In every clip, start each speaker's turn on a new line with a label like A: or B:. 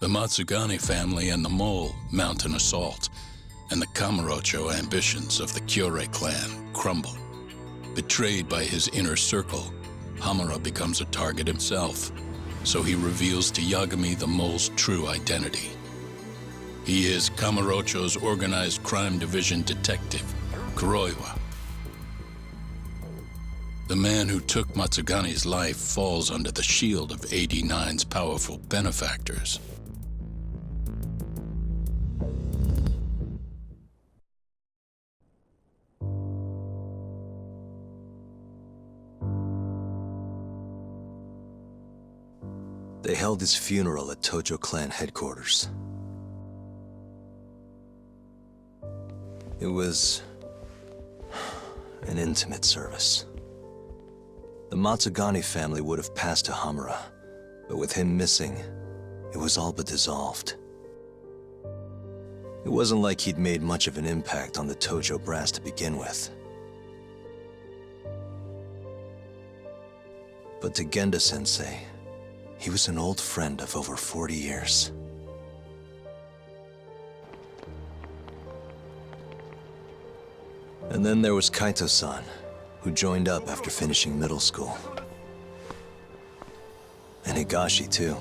A: The Matsugane family and the Mole mount an assault, and the Kamurocho ambitions of the Kyorei clan crumble. Betrayed by his inner circle, Hamura becomes a target himself, so he reveals to Yagami the Mole's true identity. He is Kamurocho's organized crime division detective, Kuroiwa. The man who took Matsugane's life falls under the shield of AD9's powerful benefactors.
B: They held his funeral at Tojo clan headquarters. It was an intimate service. The Matsugane family would have passed to Hamura, but with him missing, it was all but dissolved. It wasn't like he'd made much of an impact on the Tojo brass to begin with. But to Genda-sensei, he was an old friend of over 40 years. And then there was Kaito-san, who joined up after finishing middle school. And Higashi, too.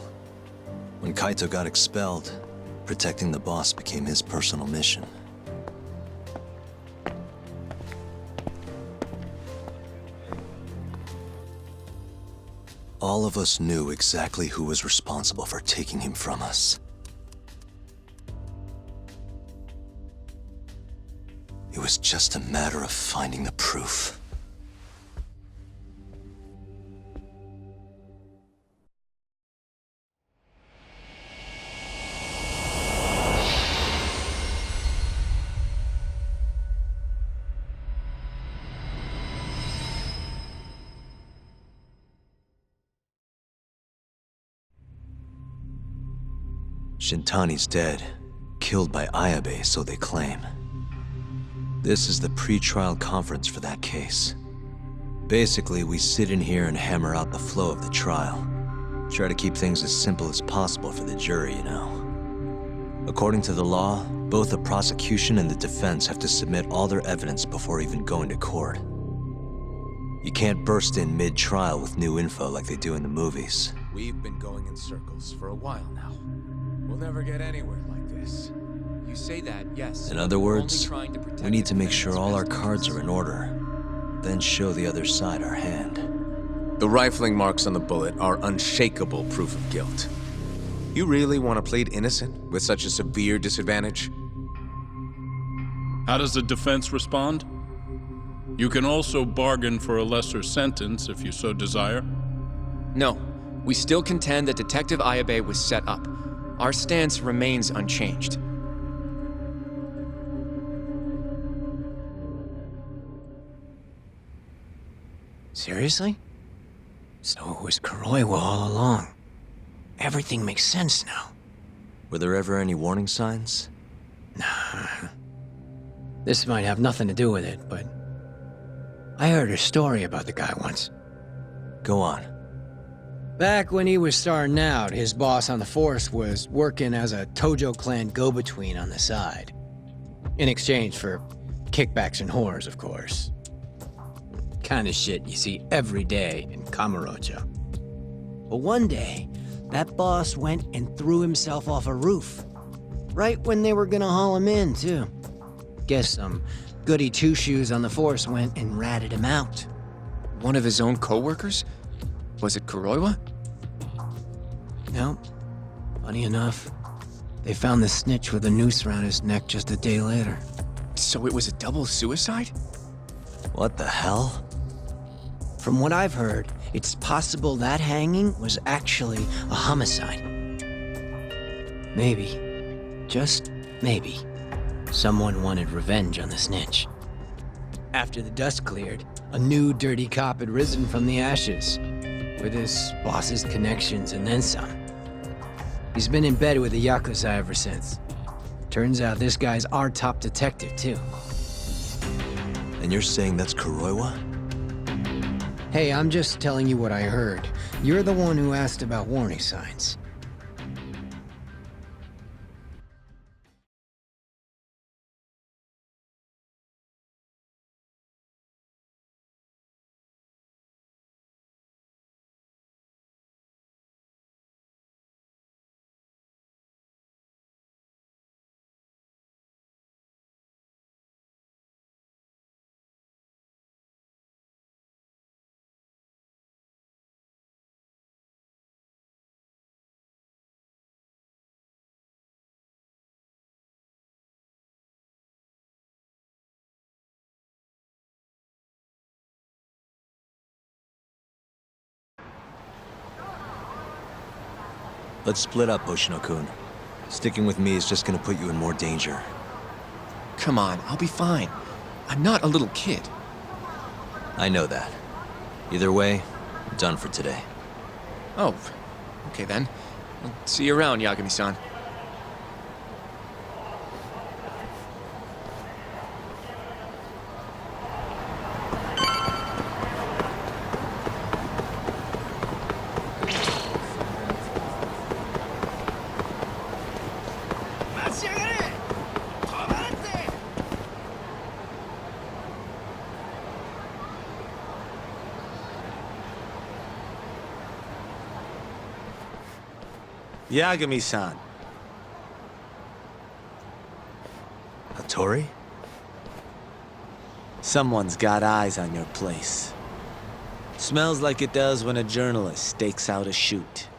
B: When Kaito got expelled, protecting the boss became his personal mission. All of us knew exactly who was responsible for taking him from us. It was just a matter of finding the proof. Shintani's dead, killed by Ayabe, so they claim. This is the pre-trial conference for that case. Basically, we sit in here and hammer out the flow of the trial. Try to keep things as simple as possible for the jury, you know. According to the law, both the prosecution and the defense have to submit all their evidence before even going to court. You can't burst in mid-trial with new info like they do in the movies.
C: We've been going in circles for a while now. We'll never get anywhere like this. You say that, yes.
B: In other words, we need to make sure all our cards are in order, then show the other side our hand.
C: The rifling marks on the bullet are unshakable proof of guilt. You really want to plead innocent with such a severe disadvantage?
A: How does the defense respond? You can also bargain for a lesser sentence if you so desire.
D: No, we still contend that Detective Ayabe was set up. Our stance remains unchanged.
E: Seriously? So it was Kuroiwa all along. Everything makes sense now.
B: Were there ever any warning signs?
E: Nah. This might have nothing to do with it, but I heard a story about the guy once.
B: Go on.
E: Back when he was starting out, his boss on the force was working as a Tojo clan go-between on the side. In exchange for kickbacks and whores, of course. Kind of shit you see every day in Kamurocho. But one day, that boss went and threw himself off a roof. Right when they were gonna haul him in, too. Guess some goody two-shoes on the force went and ratted him out.
D: One of his own co-workers? Was it Kuroiwa?
E: No. Funny enough, they found the snitch with a noose around his neck just a day later.
D: So it was a double suicide?
B: What the hell?
E: From what I've heard, it's possible that hanging was actually a homicide. Maybe, just maybe, someone wanted revenge on the snitch. After the dust cleared, a new dirty cop had risen from the ashes, with his boss's connections and then some. He's been in bed with the Yakuza ever since. Turns out this guy's our top detective, too.
B: And you're saying that's Kuroiwa?
E: Hey, I'm just telling you what I heard. You're the one who asked about warning signs.
B: Let's split up, Hoshino-kun. Sticking with me is just gonna put you in more danger.
D: Come on, I'll be fine. I'm not a little kid.
B: I know that. Either way, I'm done for today.
D: Oh, okay then. I'll see you around, Yagami-san.
F: Yagami-san.
B: Hattori?
F: Someone's got eyes on your place. Smells like it does when a journalist stakes out a shoot.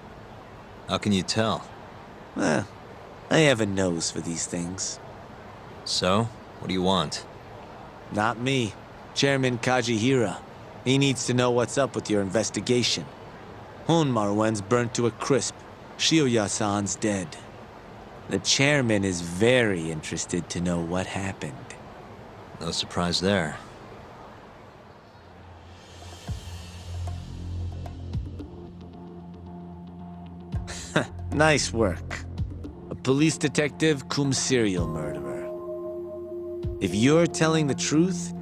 B: How can you tell?
F: Well, I have a nose for these things.
B: So, what do you want?
F: Not me. Chairman Kajihira. He needs to know what's up with your investigation. Honmaruen's burnt to a crisp. Shioya-san's dead. The chairman is very interested to know what happened.
B: No surprise there.
F: Nice work. A police detective cum serial murderer. If you're telling the truth,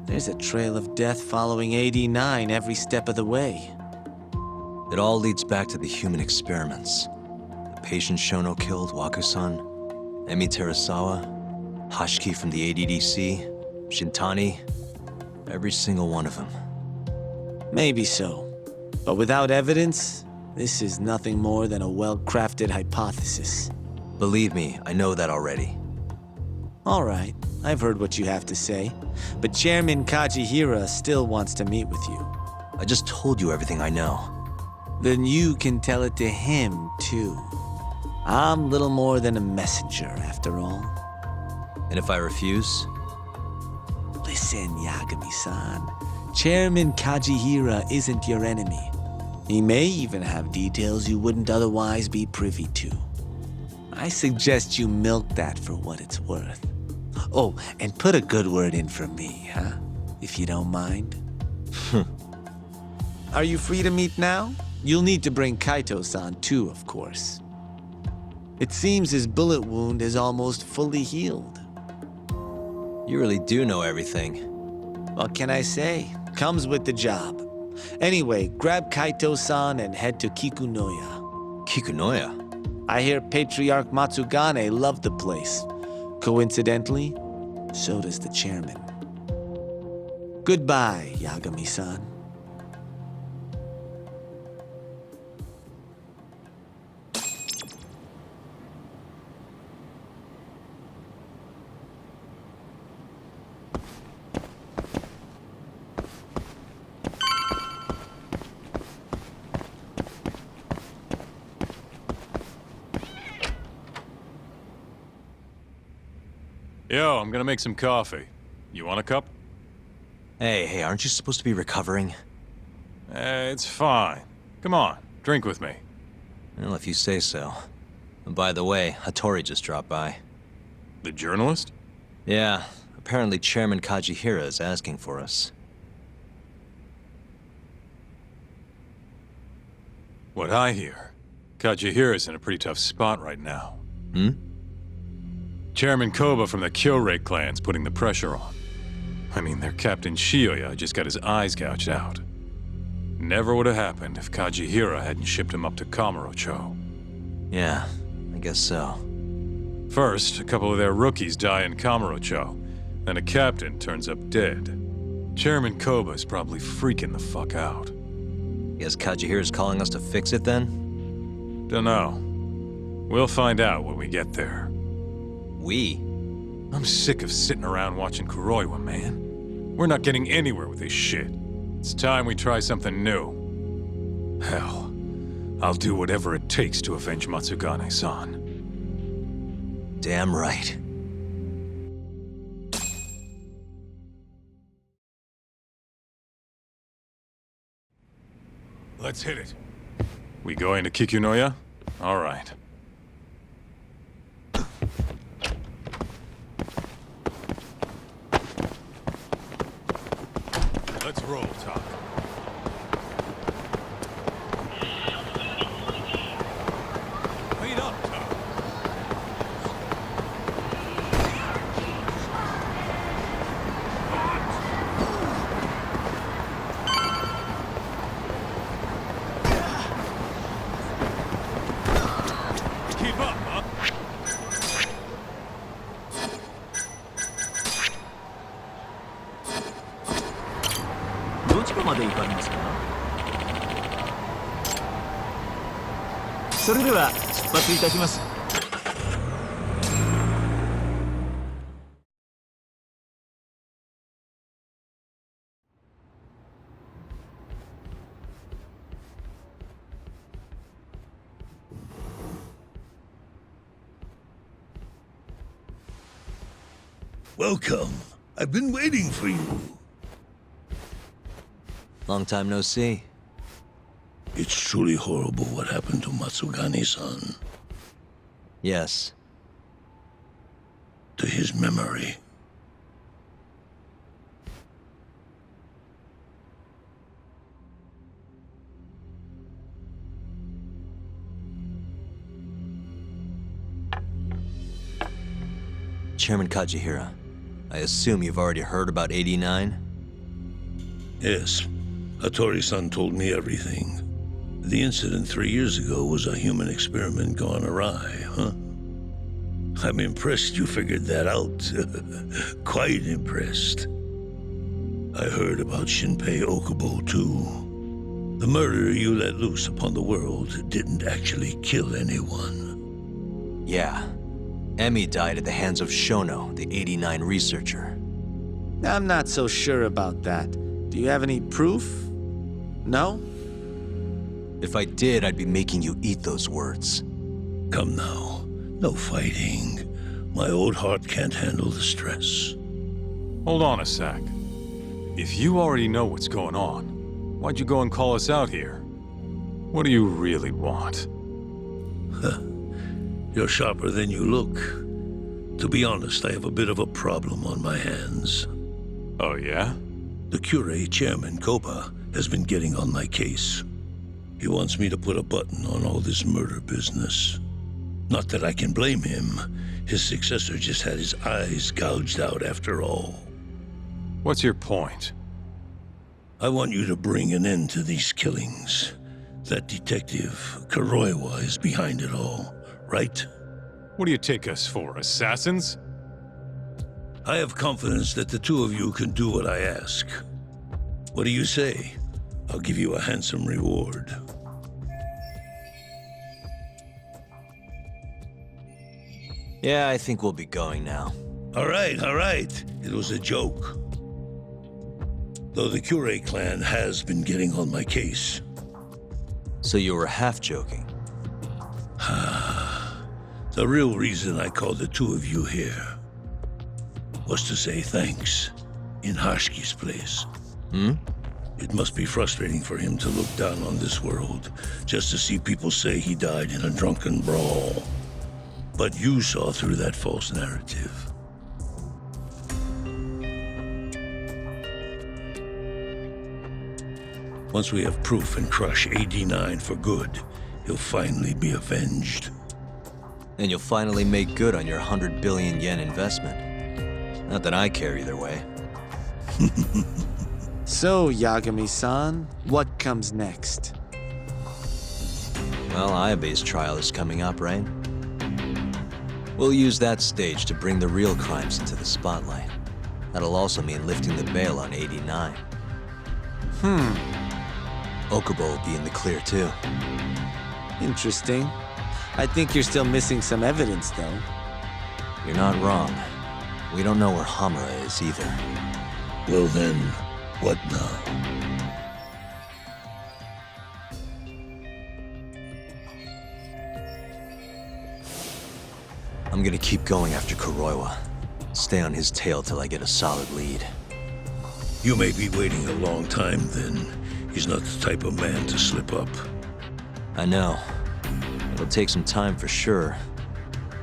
F: there's a trail of death following AD9 every step of the way.
B: It all leads back to the human experiments. The patient Shono killed, Waku-san, Emi Terasawa, Hashiki from the ADDC, Shintani, every single one of them.
F: Maybe so. But without evidence, this is nothing more than a well-crafted hypothesis.
B: Believe me, I know that already.
F: All right, I've heard what you have to say. But Chairman Kajihira still wants to meet with you.
B: I just told you everything I know.
F: Then you can tell it to him, too. I'm little more than a messenger, after all.
B: And if I refuse?
F: Listen, Yagami-san. Chairman Kajihira isn't your enemy. He may even have details you wouldn't otherwise be privy to. I suggest you milk that for what it's worth. Oh, and put a good word in for me, huh? If you don't mind. Are you free to meet now? You'll need to bring Kaito-san too, of course. It seems his bullet wound is almost fully healed.
B: You really do know everything.
F: What can I say? Comes with the job. Anyway, grab Kaito-san and head to Kikunoya.
B: Kikunoya?
F: I hear Patriarch Matsugane loved the place. Coincidentally, so does the chairman. Goodbye, Yagami-san.
A: Yo, I'm gonna make some coffee. You want a cup?
B: Hey, aren't you supposed to be recovering?
A: It's fine. Come on, drink with me.
B: Well, if you say so. And by the way, Hattori just dropped by.
A: The journalist?
B: Yeah, apparently Chairman Kajihira is asking for us.
A: What I hear, Kajihira's in a pretty tough spot right now. Chairman Koba from the Kyorei clan's putting the pressure on. I mean, their Captain Shioya just got his eyes gouged out. Never would have happened if Kajihira hadn't shipped him up to Kamurocho.
B: Yeah, I guess so.
A: First, a couple of their rookies die in Kamurocho, then a captain turns up dead. Chairman Koba's probably freaking the fuck out.
B: Guess Kajihira's calling us to fix it then?
A: Dunno. We'll find out when we get there.
B: We?
A: I'm sick of sitting around watching Kuroiwa, man. We're not getting anywhere with this shit. It's time we try something new. Hell, I'll do whatever it takes to avenge Matsugane-san.
B: Damn right.
A: Let's hit it. We going to Kikunoya?
G: all right. Let's roll, Talk. Wait up, Talk. Keep up, huh?
F: どちらまで行かれますか？それでは出発いたします。
H: Welcome. I've been waiting for you.
B: Long time no see.
H: It's truly horrible what happened to Matsugane-san.
B: Yes.
H: To his memory.
B: Chairman Kajihira, I assume you've already heard about 89?
H: Yes. Hattori-san told me everything. The incident 3 years ago was a human experiment gone awry, huh? I'm impressed you figured that out. Quite impressed. I heard about Shinpei Okubo, too. The murder you let loose upon the world didn't actually kill anyone.
B: Yeah. Emmy died at the hands of Shono, the 89 researcher.
F: I'm not so sure about that. Do you have any proof? No?
B: If I did, I'd be making you eat those words.
H: Come now. No fighting. My old heart can't handle the stress.
G: Hold on a sec. If you already know what's going on, why'd you go and call us out here? What do you really want?
H: You're sharper than you look. To be honest, I have a bit of a problem on my hands.
G: Oh, yeah?
H: The Cure chairman, Koba, has been getting on my case. He wants me to put a button on all this murder business. Not that I can blame him. His successor just had his eyes gouged out after all.
G: What's your point?
H: I want you to bring an end to these killings. That detective, Kuroiwa, is behind it all, right?
G: What do you take us for, assassins?
H: I have confidence that the two of you can do what I ask. What do you say? I'll give you a handsome reward.
B: Yeah, I think we'll be going now.
H: All right. It was a joke. Though the Cure clan has been getting on my case.
B: So you were half joking.
H: The real reason I called the two of you here was to say thanks in Hashki's place. It must be frustrating for him to look down on this world, just to see people say he died in a drunken brawl. But you saw through that false narrative. Once we have proof and crush AD9 for good, he'll finally be avenged.
B: And you'll finally make good on your 100 billion yen investment. Not that I care either way.
F: So, Yagami-san, what comes next?
B: Well, Ayabe's trial is coming up, right? We'll use that stage to bring the real crimes into the spotlight. That'll also mean lifting the bail on 89. Okubo will be in the clear, too.
F: Interesting. I think you're still missing some evidence, though.
B: You're not wrong. We don't know where Hamura is, either.
H: Well then, what now?
B: I'm gonna keep going after Kuroiwa. Stay on his tail till I get a solid lead.
H: You may be waiting a long time then. He's not the type of man to slip up.
B: I know. It'll take some time for sure,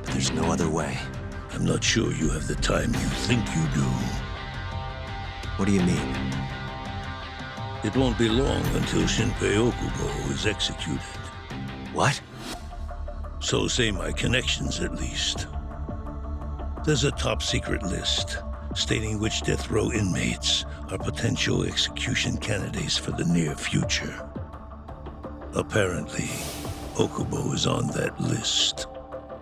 B: but there's no other way.
H: I'm not sure you have the time you think you do.
B: What do you mean?
H: It won't be long until Shinpei Okubo is executed.
B: What?
H: So say my connections, at least. There's a top-secret list stating which death row inmates are potential execution candidates for the near future. Apparently, Okubo is on that list.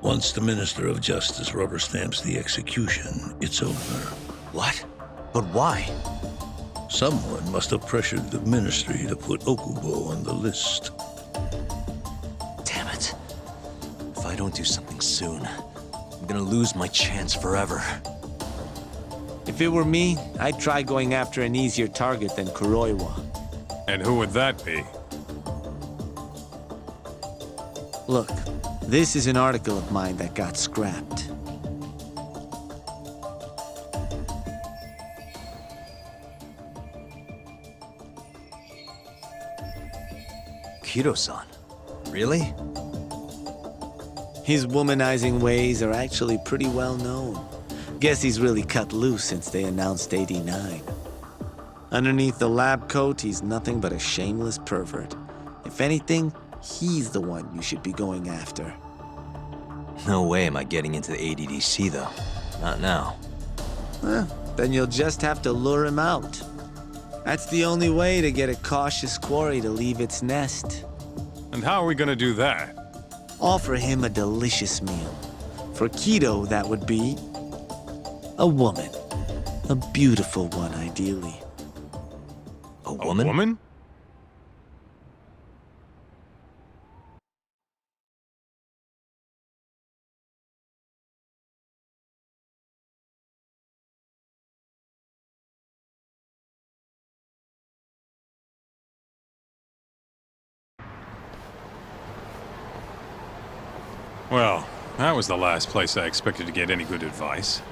H: Once the Minister of Justice rubber stamps the execution, it's over.
B: What? But why?
H: Someone must have pressured the Ministry to put Okubo on the list.
B: Damn it. If I don't do something soon, I'm gonna lose my chance forever.
F: If it were me, I'd try going after an easier target than Kuroiwa.
G: And who would that be?
F: Look, this is an article of mine that got scrapped.
B: Kido-san? Really?
F: His womanizing ways are actually pretty well known. Guess he's really cut loose since they announced 89. Underneath the lab coat, he's nothing but a shameless pervert. If anything, he's the one you should be going after.
B: No way am I getting into the ADDC, though. Not now.
F: Then you'll just have to lure him out. That's the only way to get a cautious quarry to leave its nest.
G: And how are we gonna do that?
F: Offer him a delicious meal. For Kido, that would be a woman. A beautiful one, ideally.
B: A woman?
G: A woman? Well, that was the last place I expected to get any good advice.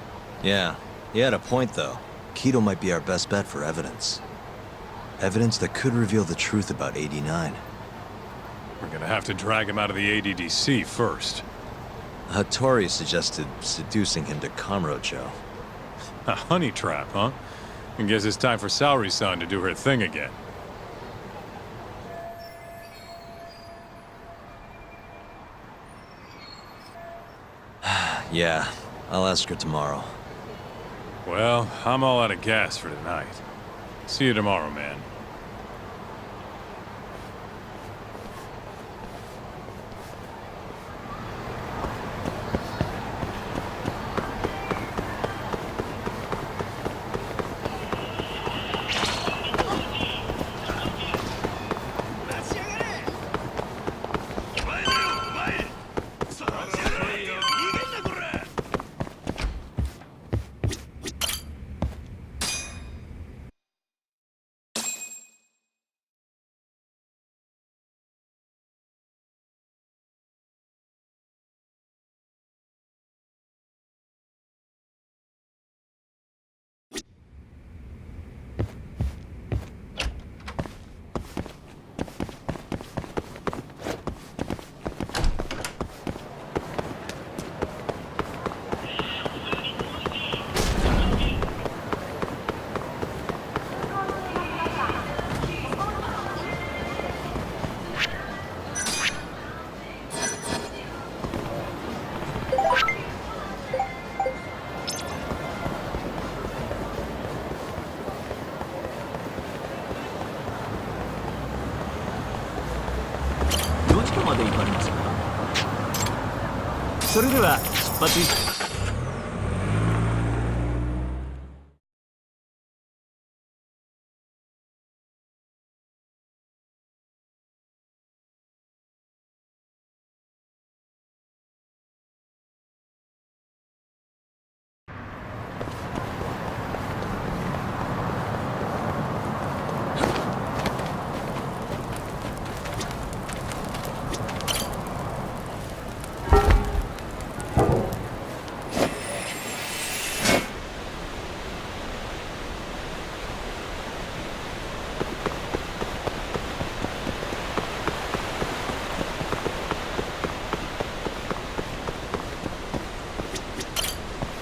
B: Yeah, he had a point, though. Kido might be our best bet for evidence. Evidence that could reveal the truth about 89.
G: We're gonna have to drag him out of the ADDC first.
B: Hattori suggested seducing him to Kamurocho.
G: A honey trap, huh? I guess it's time for Saori-san to do her thing again.
B: Yeah, I'll ask her tomorrow.
G: Well, I'm all out of gas for tonight. See you tomorrow, man.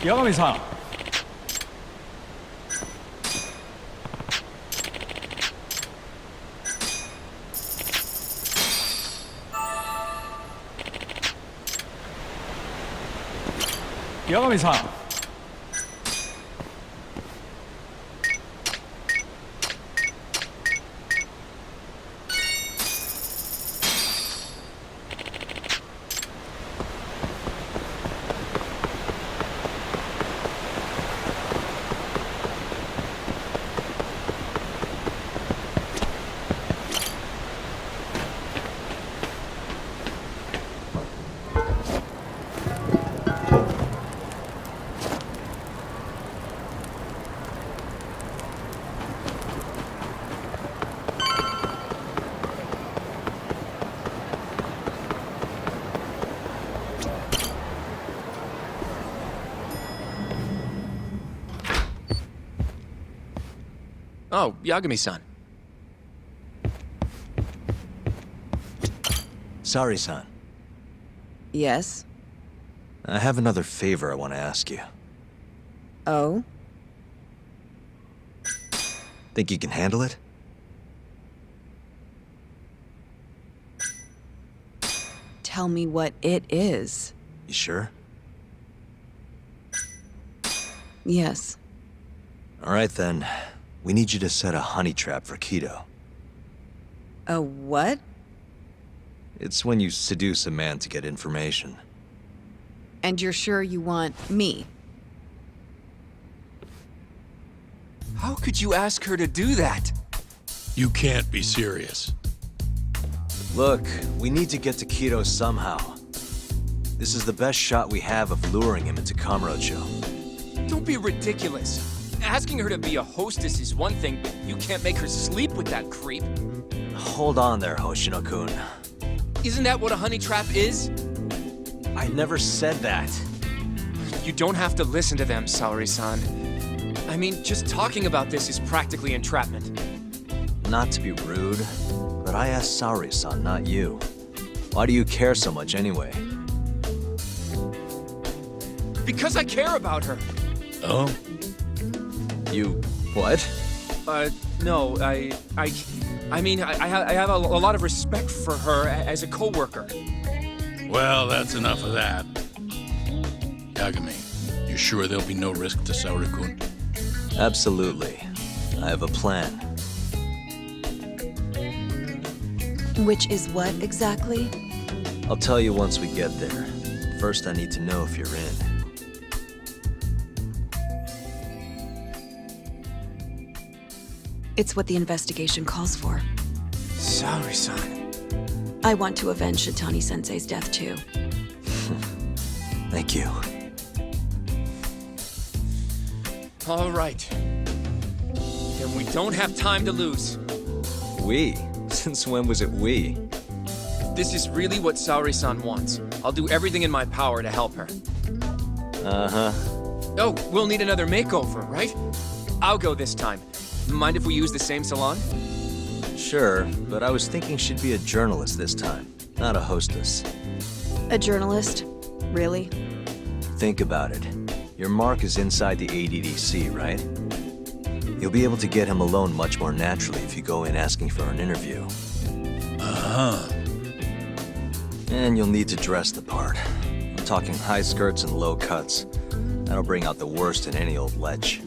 I: 八神さん。八神さん。
D: Oh, Yagami-san.
B: Sorry, son.
J: Yes?
B: I have another favor I want to ask you.
J: Oh?
B: Think you can handle it?
J: Tell me what it is.
B: You sure?
J: Yes.
B: All right, then. We need you to set a honey trap for Keto.
J: A what?
B: It's when you seduce a man to get information.
J: And you're sure you want me?
D: How could you ask her to do that?
A: You can't be serious.
B: Look, we need to get to Keto somehow. This is the best shot we have of luring him into Kamurocho.
D: Don't be ridiculous. Asking her to be a hostess is one thing, but you can't make her sleep with that creep.
B: Hold on there, Hoshino-kun.
D: Isn't that what a honey trap is?
B: I never said that.
D: You don't have to listen to them, Saori-san. I mean, just talking about this is practically entrapment.
B: Not to be rude, but I asked Saori-san, not you. Why do you care so much anyway?
D: Because I care about her.
H: Oh?
B: You... what?
D: No, I mean, I have a lot of respect for her as a coworker.
A: Well, that's enough of that. Yagami, you sure there'll be no risk to Saori-kun?
B: Absolutely. I have a plan.
J: Which is what exactly?
B: I'll tell you once we get there. First, I need to know if you're in.
J: It's what the investigation calls for.
D: Saori-san.
J: I want to avenge Shitani-sensei's death too.
B: Thank you.
D: All right. Then we don't have time to lose.
B: We? Since when was it we?
D: This is really what Saori-san wants. I'll do everything in my power to help her.
B: Uh-huh.
D: Oh, we'll need another makeover, right? I'll go this time. Mind if we use the same salon?
B: Sure, but I was thinking she'd be a journalist this time, not a hostess.
J: A journalist? Really?
B: Think about it. Your mark is inside the ADDC, right? You'll be able to get him alone much more naturally if you go in asking for an interview.
A: Uh-huh.
B: And you'll need to dress the part. I'm talking high skirts and low cuts. That'll bring out the worst in any old lech.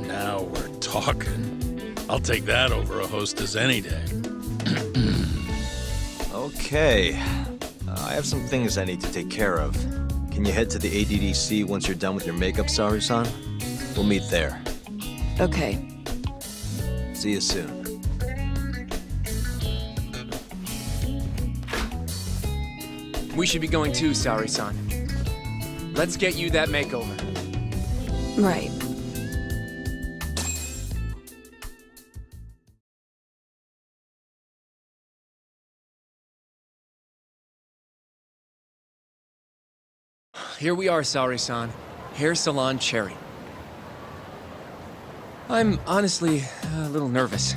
A: Now we're talking. I'll take that over a hostess any day.
B: Okay. I have some things I need to take care of. Can you head to the ADDC once you're done with your makeup, Saori-san? We'll meet there.
J: Okay.
B: See you soon.
D: We should be going too, Saori-san. Let's get you that makeover.
J: Right.
D: Here we are, Saori-san. Hair Salon Cherry. I'm honestly a little nervous.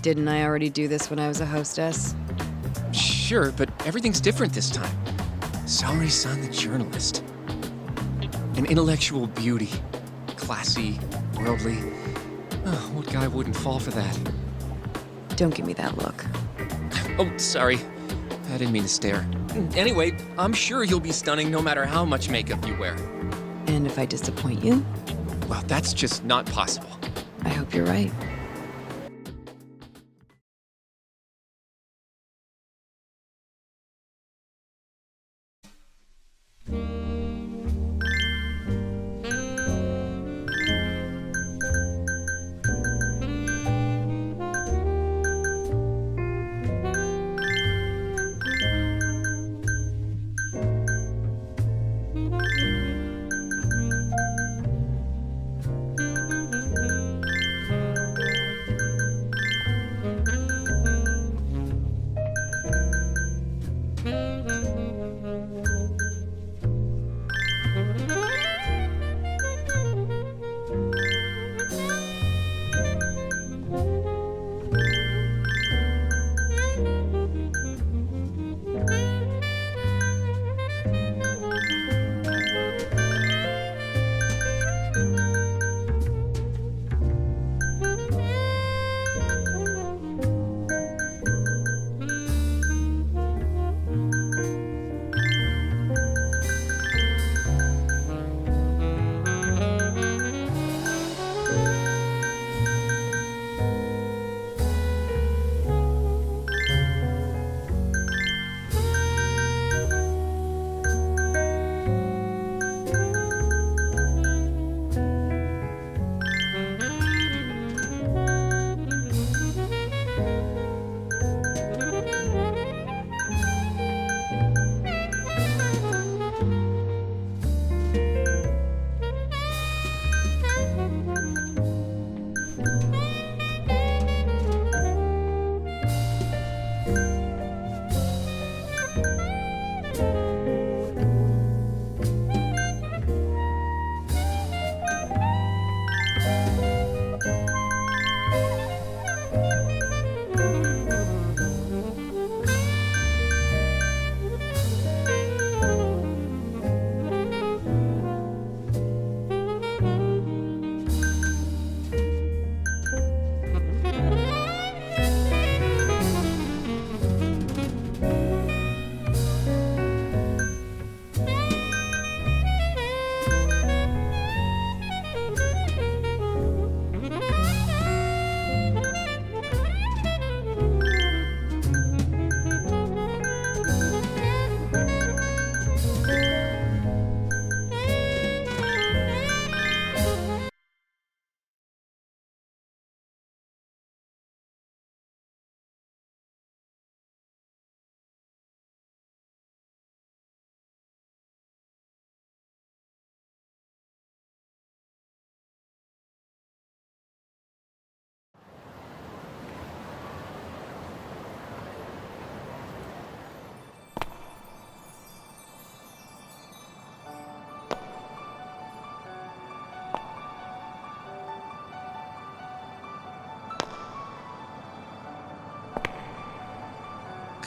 J: Didn't I already do this when I was a hostess?
D: Sure, but everything's different this time. Saori-san the journalist. An intellectual beauty. Classy, worldly. Oh, what guy wouldn't fall for that?
J: Don't give me that look.
D: Oh, sorry. I didn't mean to stare. Anyway, I'm sure you'll be stunning no matter how much makeup you wear.
J: And if I disappoint you,
D: Well, that's just not possible.
J: I hope you're right.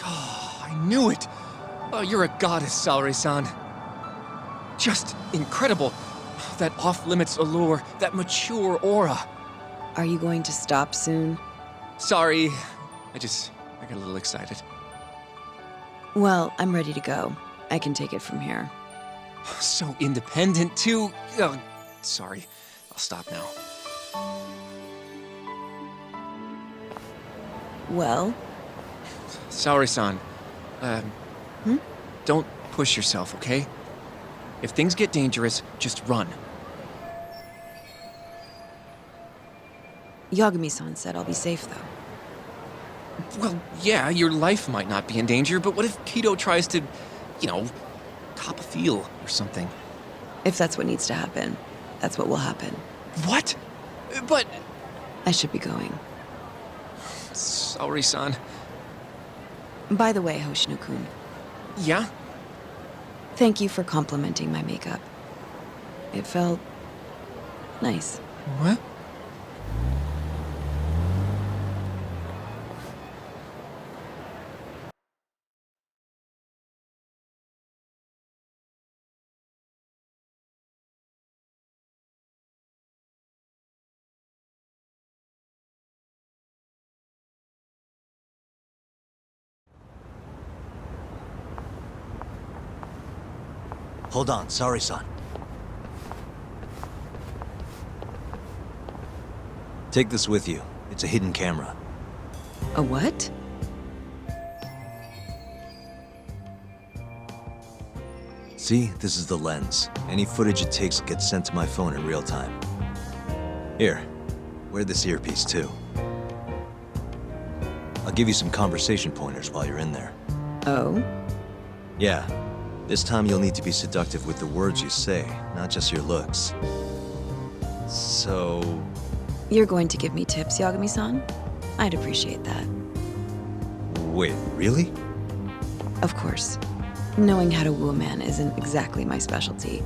D: I knew it! Oh, you're a goddess, Saori-san. Just incredible. That off-limits allure, that mature aura.
J: Are you going to stop soon?
D: Sorry, I got a little excited.
J: Well, I'm ready to go. I can take it from here.
D: So independent, too. Oh, sorry. I'll stop now.
J: Well,
D: Saori-san, don't push yourself, okay? If things get dangerous, just run.
J: Yagami-san said I'll be safe, though.
D: Well, yeah, your life might not be in danger, but what if Kido tries to, cop a feel or something?
J: If that's what needs to happen, that's what will happen.
D: What? But...
J: I should be going.
D: Saori-san.
J: By the way, Hoshino-kun,
D: Yeah?
J: thank you for complimenting my makeup. It felt nice.
D: What?
B: Hold on, sorry, son. Take this with you. It's a hidden camera.
J: A what?
B: See, this is the lens. Any footage it takes gets sent to my phone in real time. Here, wear this earpiece too. I'll give you some conversation pointers while you're in there.
J: Oh?
B: Yeah, this time you'll need to be seductive with the words you say, not just your looks. So...
J: You're going to give me tips, Yagami-san? I'd appreciate that.
B: Wait, really?
J: Of course. Knowing how to woo a man isn't exactly my specialty.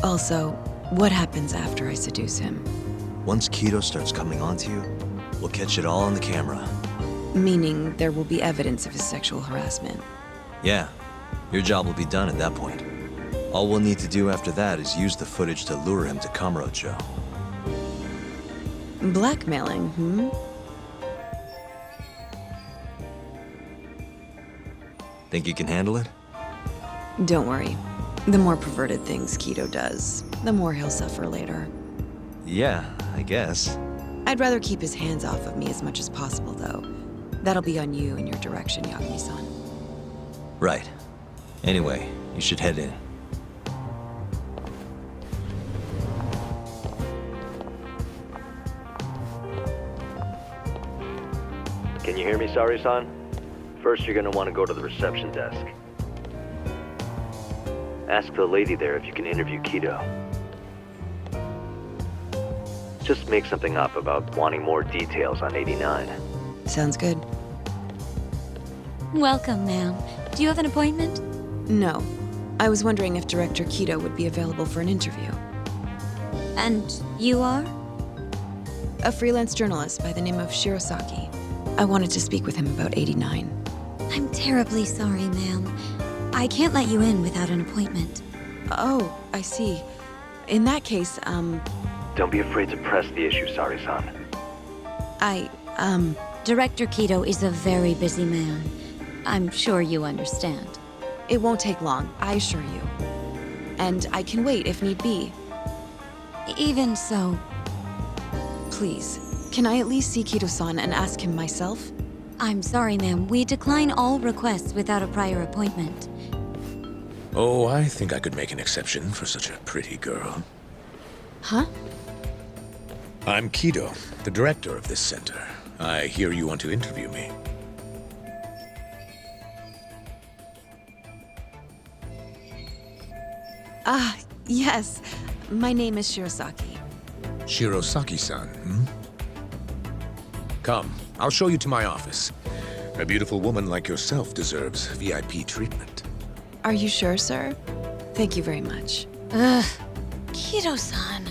J: Also, what happens after I seduce him?
B: Once Keto starts coming onto you, we'll catch it all on the camera.
J: Meaning there will be evidence of his sexual harassment.
B: Yeah, your job will be done at that point. All we'll need to do after that is use the footage to lure him to Kamurocho.
J: Blackmailing, hmm?
B: Think you can handle it?
J: Don't worry. The more perverted things Keto does, the more he'll suffer later.
B: Yeah, I guess.
J: I'd rather keep his hands off of me as much as possible, though. That'll be on you and your direction, Yagami-san.
B: Right. Anyway, you should head in.
K: Can you hear me, Sari-san? First, you're gonna want to go to the reception desk. Ask the lady there if you can interview Keto. Just make something up about wanting more details on 89.
J: Sounds good.
L: Welcome, ma'am. Do you have an appointment?
J: No. I was wondering if Director Keto would be available for an interview.
L: And you are?
J: A freelance journalist by the name of Shirosaki. I wanted to speak with him about 89.
L: I'm terribly sorry, ma'am. I can't let you in without an appointment.
J: Oh, I see. In that case,
K: Don't be afraid to press the issue, Sari-san.
L: Director Keto is a very busy man. I'm sure you understand.
J: It won't take long, I assure you. And I can wait if need be.
L: Even so,
J: Please, can I at least see Keto-san and ask him myself?
L: I'm sorry, ma'am. We decline all requests without a prior appointment.
C: Oh, I think I could make an exception for such a pretty girl.
J: Huh?
C: I'm Keto, the director of this center. I hear you want to interview me.
J: Ah, yes. My name is Shirosaki.
C: Shirosaki-san, hmm? Come, I'll show you to my office. A beautiful woman like yourself deserves VIP treatment.
J: Are you sure, sir? Thank you very much.
L: Ugh. Keto-san.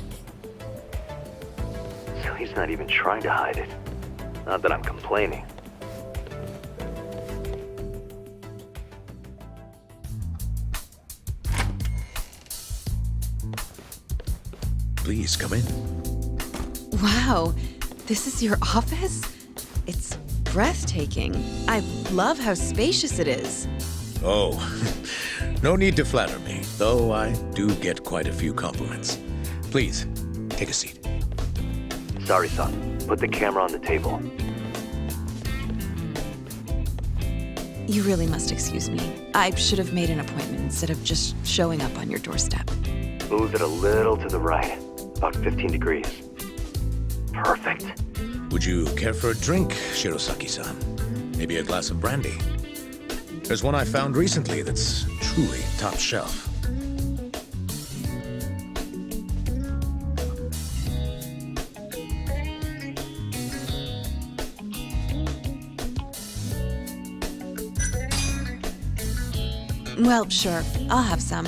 K: So he's not even trying to hide it. Not that I'm complaining.
C: Please, come in.
J: Wow, this is your office? It's breathtaking. I love how spacious it is.
C: Oh, no need to flatter me, though I do get quite a few compliments. Please, take a seat.
K: Sari-san, put the camera on the table.
J: You really must excuse me. I should have made an appointment instead of just showing up on your doorstep.
K: Move it a little to the right, about 15 degrees. Perfect.
C: Would you care for a drink, Shirosaki-san? Maybe a glass of brandy? There's one I found recently that's truly top shelf.
J: Well, sure. I'll have some.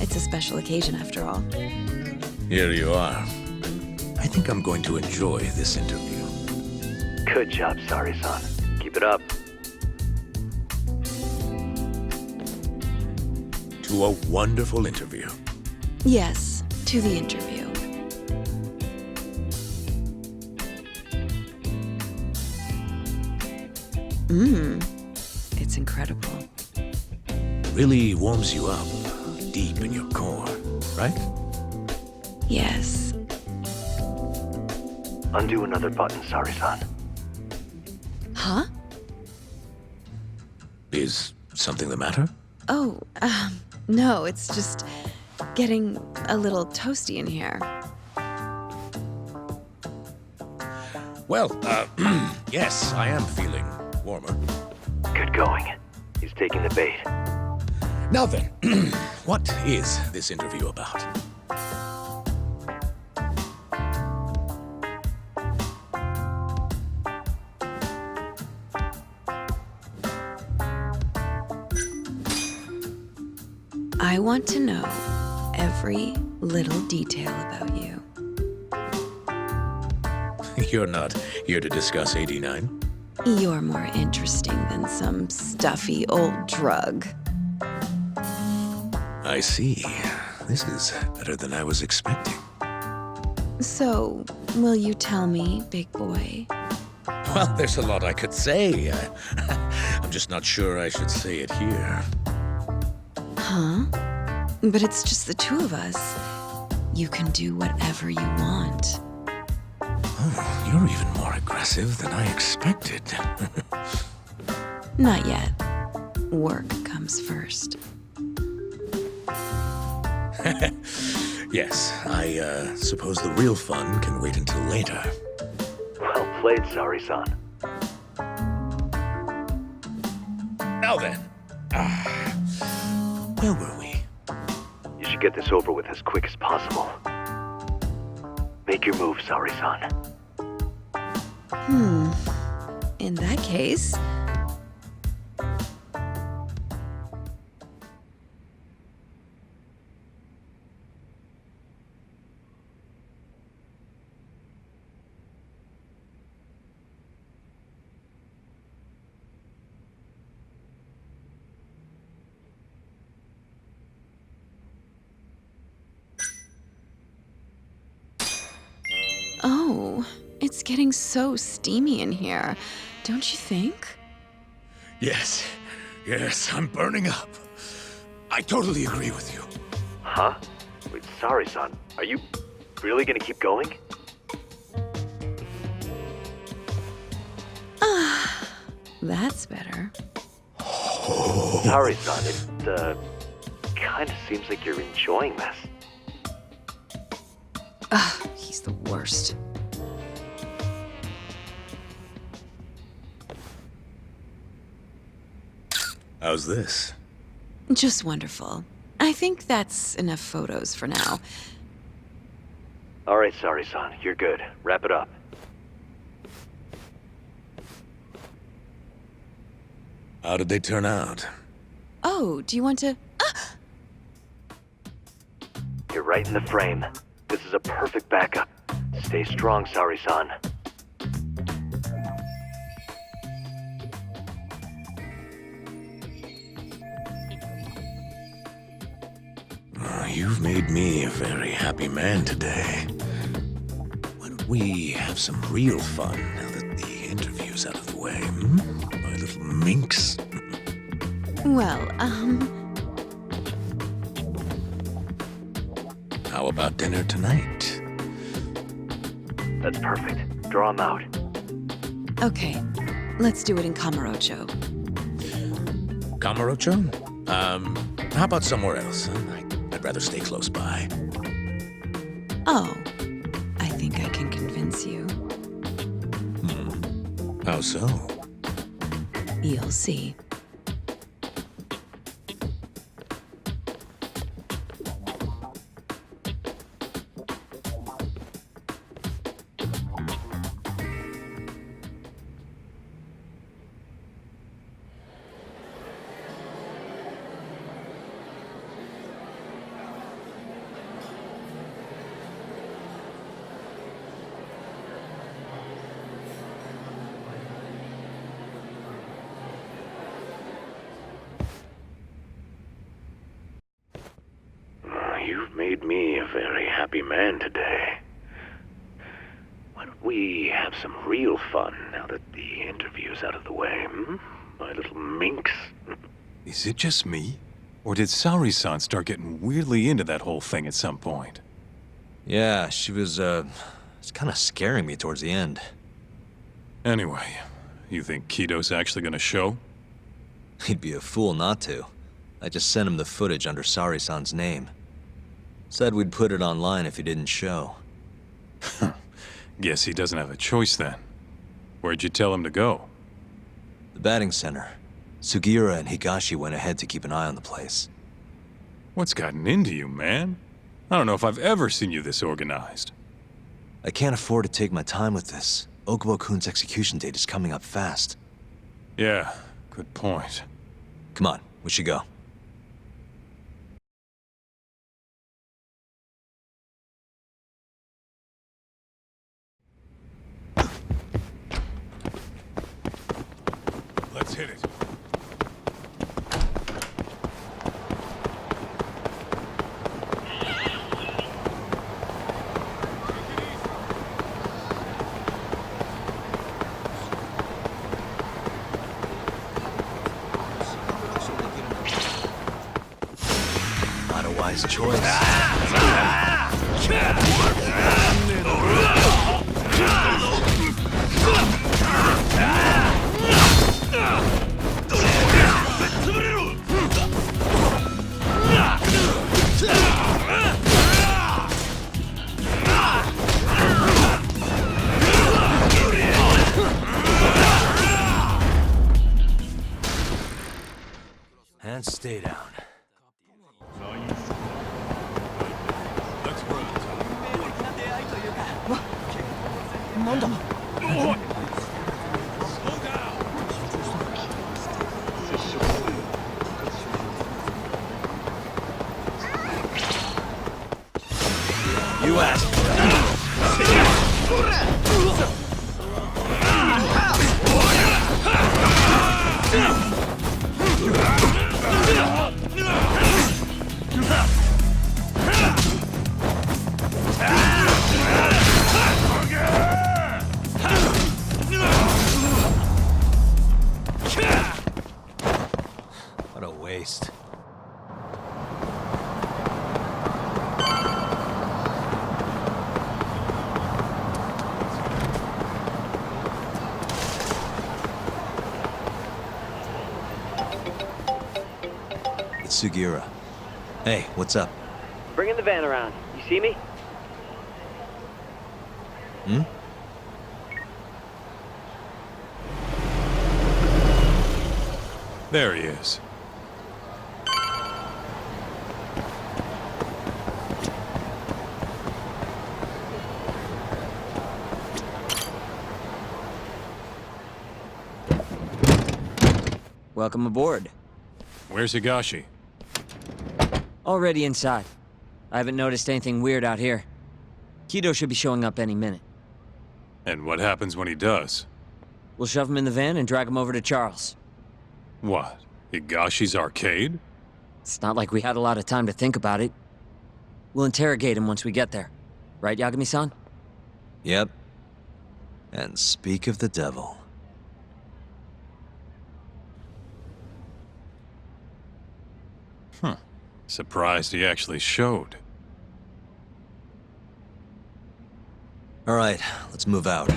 J: It's a special occasion after all.
C: Here you are. I think I'm going to enjoy this interview.
K: Good job, Sari-san. Keep it up.
C: To a wonderful interview.
J: Yes, to the interview. It's incredible.
C: Really warms you up. deep in your core, right?
J: Yes.
K: Undo another button, Sari-san.
J: Huh?
C: Is something the matter?
J: Oh, no, it's just getting a little toasty in here.
C: Well, yes, I am feeling warmer.
K: Good going. He's taking the bait.
C: Now then, what is this interview about?
J: I want to know every little detail about you.
C: You're not here to discuss 89?
J: You're more interesting than some stuffy old drug.
C: I see. This is better than I was expecting.
J: So, will you tell me, big boy?
C: Well, there's a lot I could say. I'm just not sure I should say it here.
J: Huh? But it's just the two of us. You can do whatever you want.
C: Oh, you're even more aggressive than I expected.
J: Not yet. Work comes first.
C: Yes, I suppose the real fun can wait until later.
K: Well played, Sari-san.
C: Now then, where were we?
K: You should get this over with as quick as possible. Make your move, Sari-san.
J: In that case... Oh, it's getting so steamy in here, don't you think?
C: Yes, I'm burning up. I totally agree with you.
K: Huh? Wait, Sari-san, are you really gonna keep going?
J: That's better.
K: Sari-san, it, kinda seems like you're enjoying this.
J: He's the worst.
C: How's this?
J: Just wonderful. I think that's enough photos for now.
K: Alright, Sari-san, you're good. Wrap it up.
C: How did they turn out?
J: Oh, do you want to...
K: You're right in the frame. This is a perfect backup. Stay strong, Sari-san.
C: You've made me a very happy man today. Why don't we have some real fun now that the interview's out of the way, my little minx?
J: Well,
C: How about dinner tonight?
K: That's perfect. Draw him out.
J: Okay. Let's do it in Kamurocho.
C: Kamurocho? How about somewhere else? I'd rather stay close by.
J: Oh, I think I can convince you.
C: How so?
J: You'll see.
H: You've made me a very happy man today. Why don't we have some real fun now that the interview's out of the way, My little minx?
G: Is it just me? Or did Saori-san start getting weirdly into that whole thing at some point?
B: Yeah, she was, it's kind of scaring me towards the end.
G: Anyway, you think Kido's actually gonna show?
B: He'd be a fool not to. I just sent him the footage under Saori-san's name. Said we'd put it online if he didn't show.
G: Guess he doesn't have a choice then. Where'd you tell him to go?
B: The batting center. Sugiura and Higashi went ahead to keep an eye on the place.
G: What's gotten into you, man? I don't know if I've ever seen you this organized.
B: I can't afford to take my time with this. Okubo-kun's execution date is coming up fast.
G: Yeah, good point.
B: Come on, we should go.
G: Let's hit it.
B: Not a wise choice. And stay down. You asked. What a waste. It's Sugiura. Hey, what's up?
K: Bringing the van around. You see me?
B: Hmm?
G: There he is.
F: Welcome aboard.
G: Where's Higashi?
F: Already inside. I haven't noticed anything weird out here. Kido should be showing up any minute.
G: And what happens when he does?
F: We'll shove him in the van and drag him over to Charles.
G: What? Higashi's arcade?
F: It's not like we had a lot of time to think about it. We'll interrogate him once we get there. Right, Yagami-san?
B: Yep. And speak of the devil.
G: Huh. Surprised he actually showed.
B: All right, let's move out.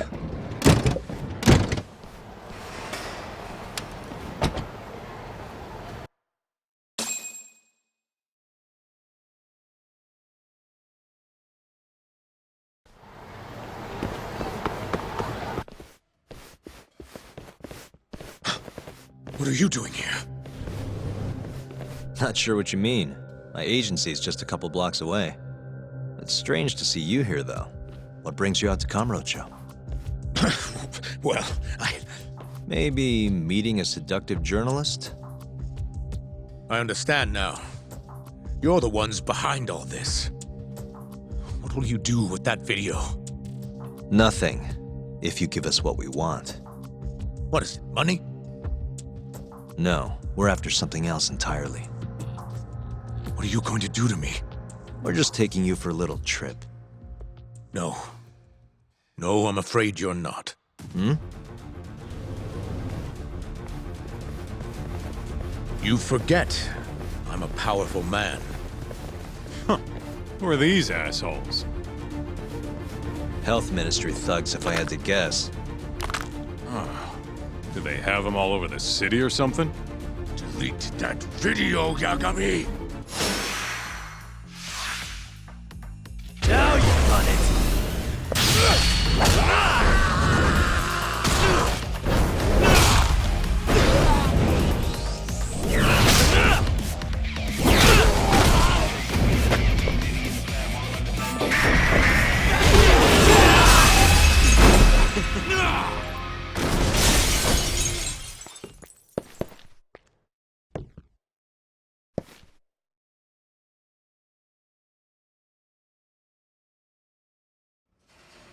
C: What are you doing here?
B: Not sure what you mean. My agency's just a couple blocks away. It's strange to see you here, though. What brings you out to Kamurocho?
C: Well,
B: Maybe meeting a seductive journalist?
C: I understand now. You're the ones behind all this. What will you do with that video?
B: Nothing, if you give us what we want.
C: What is it, money?
B: No, we're after something else entirely.
C: What are you going to do to me?
B: We're just taking you for a little trip.
C: No. No, I'm afraid you're not.
B: Hmm?
C: You forget. I'm a powerful man.
G: Who are these assholes?
B: Health Ministry thugs, if I had to guess.
G: Do they have them all over the city or something?
C: Delete that video, Yagami!
B: Now you run it!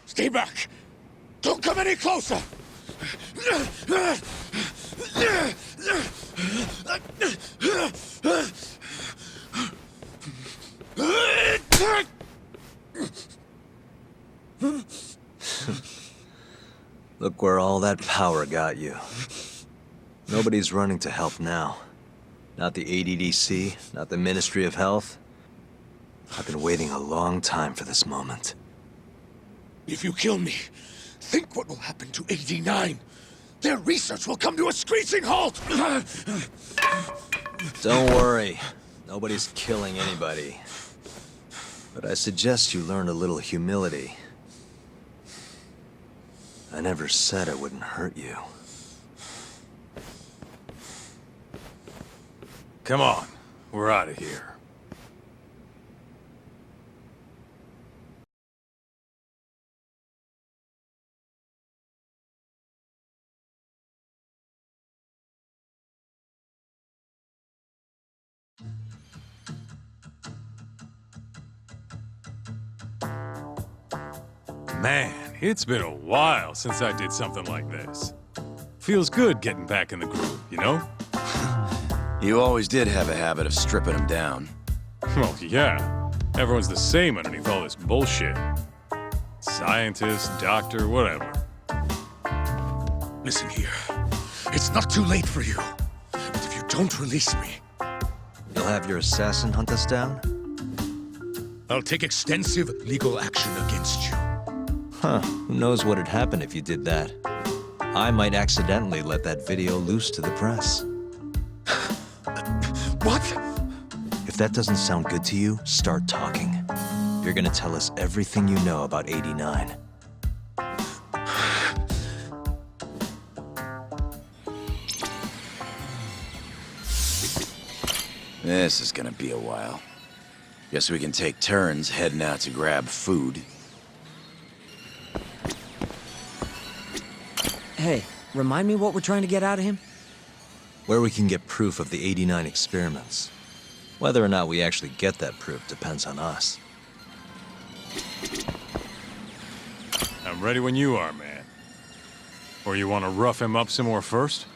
C: Stay back! Don't come any closer!
B: Look where all that power got you. Nobody's running to help now. Not the ADDC, not the Ministry of Health. I've been waiting a long time for this moment.
C: If you kill me, think what will happen to 89. Their research will come to a screeching halt!
B: Don't worry. Nobody's killing anybody. But I suggest you learn a little humility. I never said I wouldn't hurt you.
G: Come on, we're out of here. Man, it's been a while since I did something like this. Feels good getting back in the groove, you know?
M: You always did have a habit of stripping them down.
G: Well, yeah. Everyone's the same underneath all this bullshit. Scientist, doctor, whatever.
C: Listen here. It's not too late for you. But if you don't release me,
B: You'll have your assassin hunt us down?
C: I'll take extensive legal action against you.
B: Huh, who knows what'd happen if you did that? I might accidentally let that video loose to the press.
C: What?
B: If that doesn't sound good to you, start talking. You're gonna tell us everything you know about 89.
M: This is gonna be a while. Guess we can take turns heading out to grab food.
F: Hey, remind me what we're trying to get out of him?
B: Where we can get proof of the 89 experiments. Whether or not we actually get that proof depends on us.
G: I'm ready when you are, man. Or you want to rough him up some more first?